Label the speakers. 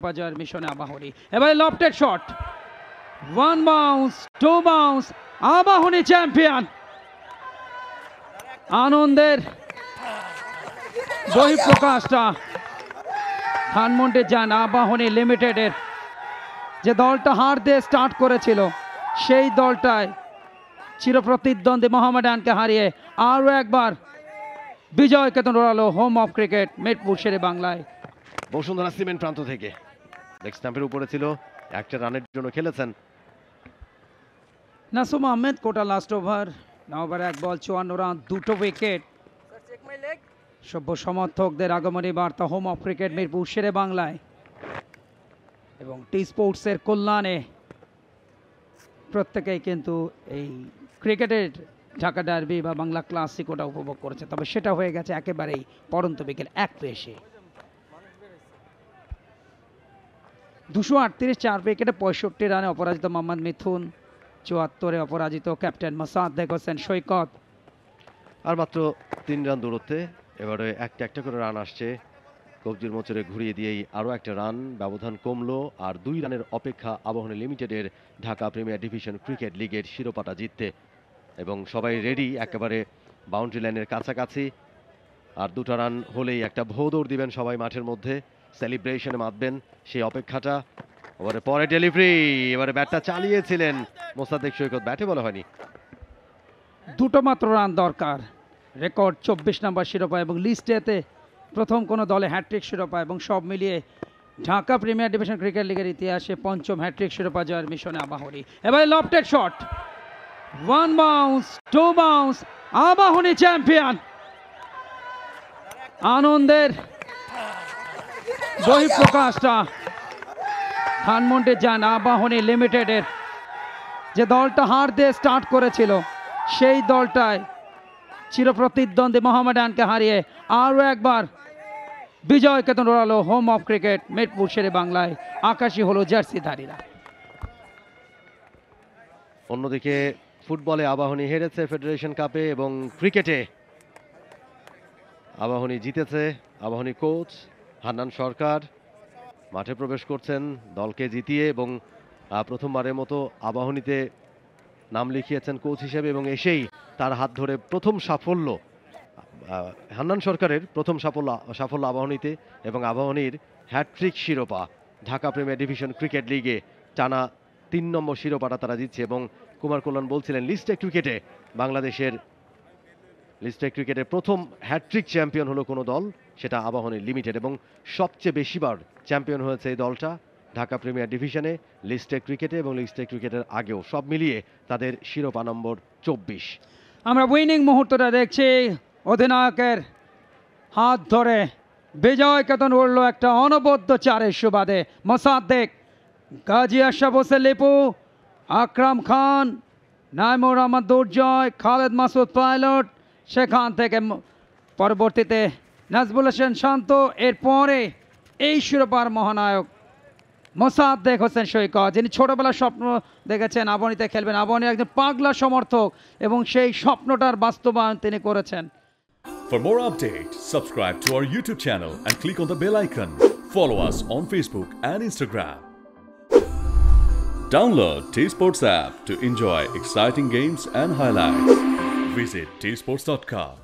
Speaker 1: বাজার মিশনে আবাহনী এবারে lofted shot, one bounce, two bounce, Abahani champion. আনন্দের বহিঃপ্রকাশটা ধানমন্ডি যান আবাহনী লিমিটেডের যে দলটা হার দিয়ে স্টার্ট করেছিল সেই দলটায় চিরপ্রতিদ্বন্দ্বী মোহামেডানকে হারিয়ে আরও একবার বিজয় কেতন ওড়ালো হোম অফ ক্রিকেট মিরপুর শেরে বাংলায়।
Speaker 2: বসুন্ধরা সিমেন্ট প্রান্ত থেকে লেগ স্ট্যাম্পের উপরে ছিল, একটা রানের জন্য খেলেছেন
Speaker 1: নাসুম আহমেদ। কোটা লাস্ট ওভার, 9 ওভার 1 বল 54 রান, 2টো উইকেট। সভ্য সমর্থকদের আগমনী বার্তা হোম অফ ক্রিকেট মিরপুর শেরে বাংলায় এবং টি স্পোর্টসের কল্যাণে প্রত্যেকেই কিন্তু এই ক্রিকেটের ঢাকা ডার্বি বা বাংলা ক্লাসিক ওটা উপভোগ করেছে, তবে সেটা হয়ে গেছে একেবারেই পরন্ত বিকেল 1 পেশে। 238 4 উইকেটে 65 রানে অপরাজিত মোহাম্মদ মিথুন, 74-এ অপরাজিত ক্যাপ্টেন মোসাদ্দেক হোসেন সৈকত।
Speaker 2: আর মাত্র 3 রান দূরত্বে এবারে একটা করে রান আসছে, কবজির মোচরে ঘুরিয়ে দিয়েই আরও একটা রান, ব্যবধান কমলো। আর 2 রানের অপেক্ষা আবাহনী লিমিটেডের ঢাকা প্রিমিয়ার ডিভিশন ক্রিকেট লিগের শিরোপাটা জিততে, এবং সবাই রেডি একেবারে বাউন্ডারি লাইনের কাছাকাছি। আর 2টা রান হলেই একটা ভোদৌড় দিবেন সবাই মাঠের মধ্যে, সেলিব্রেশনে মাতবেন, সেই অপেক্ষাটা। এবারে পরে ডেলিভারি, এবারে ব্যাটটা চালিয়েছিলেন মোসাদ্দেক সৈকত, ব্যাটে বলা হয়নি।
Speaker 1: 2টো মাত্র রান দরকার, রেকর্ড 24 নম্বর শিরোপা এবং লিস্টেতে প্রথম কোনো দলে হ্যাট্রিক শিরোপা, এবং সব মিলিয়ে ঢাকা প্রিমিয়ার ডিভিশন ক্রিকেট লিগের ইতিহাসে 5ম হ্যাট্রিক শিরোপা জয়ের মিশনে আবাহনী। এবারে lofted shot, one bounce, two bounce, Abahani champion. আনন্দের বহিঃপ্রকাশটা ধানমন্ডি যান আবাহনী লিমিটেডের যে দলটা হার দিয়ে স্টার্ট করেছিল সেই দলটায় চিরপ্রতিদ্বন্দ্বী মোহামেডানকে হারিয়ে আরও একবার বিজয় কেতন ওড়ালো হোম অফ ক্রিকেট মিরপুর শেরে বাংলায়। আকাশী হলো জার্সিধারীরা।
Speaker 2: অন্যদিকে ফুটবলে আবাহনী হেরেছে ফেডারেশন কাপে, এবং ক্রিকেটে আবাহনী জিতেছে। আবাহনী কোচ হান্নান সরকার মাঠে প্রবেশ করছেন দলকে জিতিয়ে, এবং প্রথমবারের মতো আবাহনীতে নাম লিখিয়েছেন কোচ হিসেবে, এবং এসেই তার হাত ধরে প্রথম সাফল্য হান্নান সরকারের, প্রথম সাফল্য আবাহনীতে, এবং আবাহনীর হ্যাট্রিক শিরোপা ঢাকা প্রিমিয়ার ডিভিশন ক্রিকেট লিগে টানা 3 নম্বর শিরোপাটা তারা জিতছে। এবং কুমার কল্যাণ বলছিলেন লিস্টে ক্রিকেটে বাংলাদেশের লিস্টে ক্রিকেটের প্রথম হ্যাট্রিক চ্যাম্পিয়ন হলো কোনো দল, সেটা আবাহনী লিমিটেড, এবং সবচেয়ে বেশিবার চ্যাম্পিয়ন হয়েছে এই দলটা ঢাকা প্রিমিয়ার ডিভিশনে, লিস্টে ক্রিকেটে এবং লিস্টে ক্রিকেটের আগেও। সব মিলিয়ে তাদের শিরোপা নম্বর 24।
Speaker 1: আমরা উইনিং মুহূর্তটা দেখছি, অধিনায়কের হাত ধরে বিজয় কেতন উড়ল একটা অনবদ্য 4-এর সুবাদে। মোসাদ্দেক, গাজী আশরাফ হোসেন লিপু, আকরাম খান, নাইমুর রহমান দুর্জয়, খালেদ মাসুদ পাইলট, সেখান থেকে পরবর্তীতে নাজবুল হোসেন শান্ত, এরপরে এই শিরোপার মহানায়ক মোসাদ্দেক হোসেন সৈকত, যিনি ছোটবেলার স্বপ্ন দেখেছেন আবাহনীতে খেলবেন, আবাহনীর একজন পাগলা সমর্থক, এবং সেই স্বপ্নটার বাস্তবায়ন তিনি করেছেন।
Speaker 3: For more updates, subscribe to our YouTube channel and click on the bell icon. Follow us on Facebook and Instagram. Download T-Sports app to enjoy exciting games and highlights. Visit tsports.com.